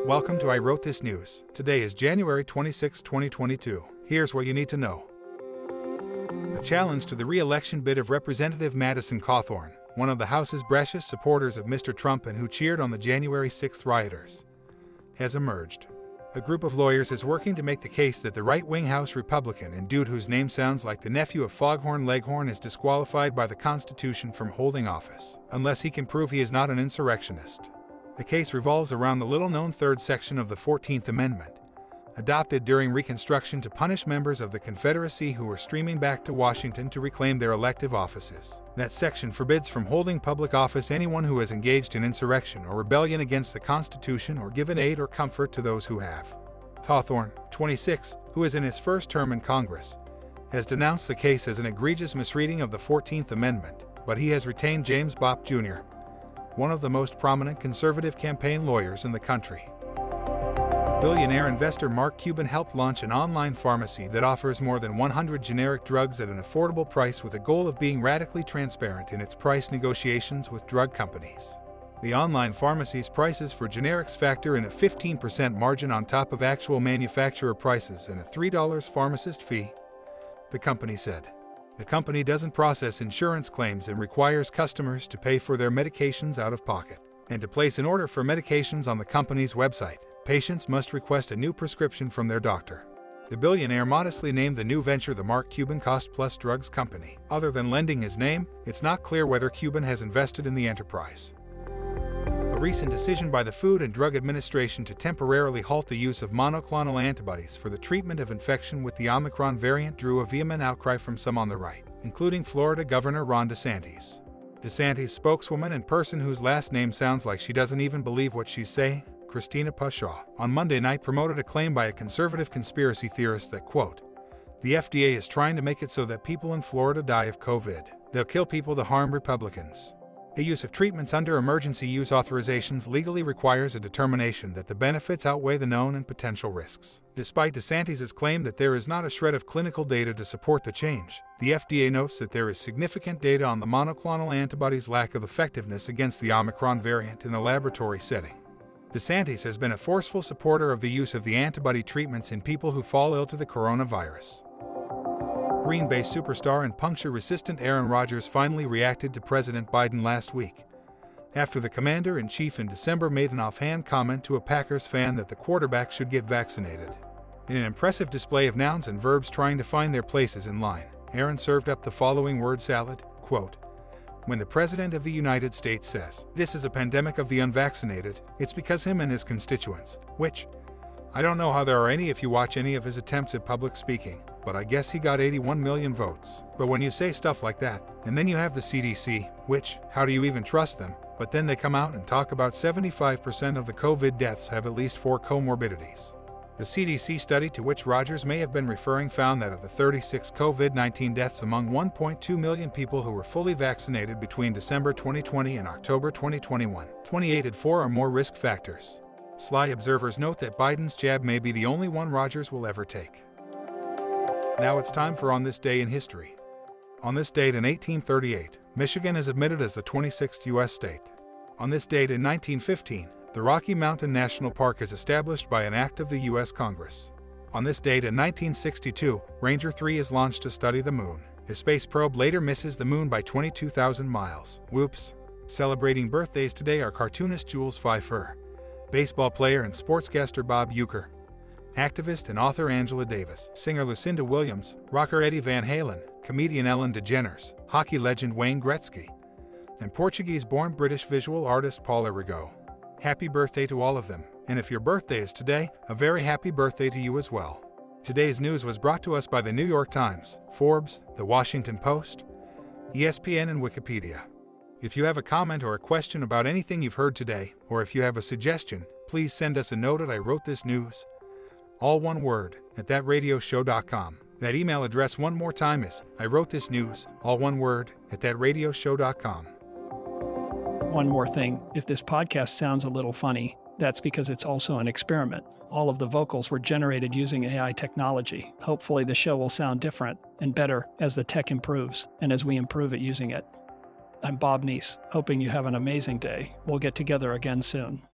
Welcome to I Wrote This News. Today is January 26, 2022. Here's what you need to know. A challenge to the re-election bid of Representative Madison Cawthorn, one of the House's brashest supporters of Mr. Trump and who cheered on the January 6th rioters, has emerged. A group of lawyers is working to make the case that the right-wing House Republican and dude whose name sounds like the nephew of Foghorn Leghorn is disqualified by the Constitution from holding office, unless he can prove he is not an insurrectionist. The case revolves around the little-known third section of the 14th Amendment, adopted during Reconstruction to punish members of the Confederacy who were streaming back to Washington to reclaim their elective offices. That section forbids from holding public office anyone who has engaged in insurrection or rebellion against the Constitution or given aid or comfort to those who have. Cawthorn, 26, who is in his first term in Congress, has denounced the case as an egregious misreading of the 14th Amendment, but he has retained James Bopp Jr., one of the most prominent conservative campaign lawyers in the country. Billionaire investor Mark Cuban helped launch an online pharmacy that offers more than 100 generic drugs at an affordable price with a goal of being radically transparent in its price negotiations with drug companies. The online pharmacy's prices for generics factor in a 15% margin on top of actual manufacturer prices and a $3 pharmacist fee, the company said. The company doesn't process insurance claims and requires customers to pay for their medications out of pocket. And to place an order for medications on the company's website, patients must request a new prescription from their doctor. The billionaire modestly named the new venture the Mark Cuban Cost Plus Drugs Company. Other than lending his name, it's not clear whether Cuban has invested in the enterprise. A recent decision by the Food and Drug Administration to temporarily halt the use of monoclonal antibodies for the treatment of infection with the Omicron variant drew a vehement outcry from some on the right, including Florida Governor Ron DeSantis. DeSantis' spokeswoman and person whose last name sounds like she doesn't even believe what she's saying, Christina Pushaw, on Monday night promoted a claim by a conservative conspiracy theorist that, quote, "The FDA is trying to make it so that people in Florida die of COVID. They'll kill people to harm Republicans." The use of treatments under emergency use authorizations legally requires a determination that the benefits outweigh the known and potential risks. Despite DeSantis' claim that there is not a shred of clinical data to support the change, the FDA notes that there is significant data on the monoclonal antibodies' lack of effectiveness against the Omicron variant in a laboratory setting. DeSantis has been a forceful supporter of the use of the antibody treatments in people who fall ill to the coronavirus. Green Bay superstar and puncture-resistant Aaron Rodgers finally reacted to President Biden last week, after the commander-in-chief in December made an offhand comment to a Packers fan that the quarterback should get vaccinated. In an impressive display of nouns and verbs trying to find their places in line, Aaron served up the following word salad, quote, "When the President of the United States says, 'This is a pandemic of the unvaccinated,' it's because him and his constituents, which, I don't know how there are any if you watch any of his attempts at public speaking, but I guess he got 81 million votes. But when you say stuff like that, and then you have the CDC, which, how do you even trust them? But then they come out and talk about 75% of the COVID deaths have at least 4 comorbidities. The CDC study to which Rodgers may have been referring found that of the 36 COVID-19 deaths among 1.2 million people who were fully vaccinated between December 2020 and October 2021, 28 had 4 or more risk factors. Sly observers note that Biden's jab may be the only one Rodgers will ever take. Now it's time for On This Day in History. On this date in 1838, Michigan is admitted as the 26th U.S. state. On this date in 1915, the Rocky Mountain National Park is established by an act of the U.S. Congress. On this date in 1962, Ranger 3 is launched to study the moon. The space probe later misses the moon by 22,000 miles. Whoops. Celebrating birthdays today are cartoonist Jules Pfeiffer, baseball player and sportscaster Bob Uecker, activist and author Angela Davis, singer Lucinda Williams, rocker Eddie Van Halen, comedian Ellen DeGeneres, hockey legend Wayne Gretzky, and Portuguese-born British visual artist Paul Arrigo. Happy birthday to all of them, and if your birthday is today, a very happy birthday to you as well. Today's news was brought to us by the New York Times, Forbes, the Washington Post, ESPN, and Wikipedia. If you have a comment or a question about anything you've heard today, or if you have a suggestion, please send us a note at IWrotethis.news, all one word, at thatradioshow.com. That email address one more time is IWrotethis.news, all one word, at thatradioshow.com. One more thing, if this podcast sounds a little funny, that's because it's also an experiment. All of the vocals were generated using AI technology. Hopefully the show will sound different and better as the tech improves and as we improve at using it. I'm Bob Neese, hoping you have an amazing day. We'll get together again soon.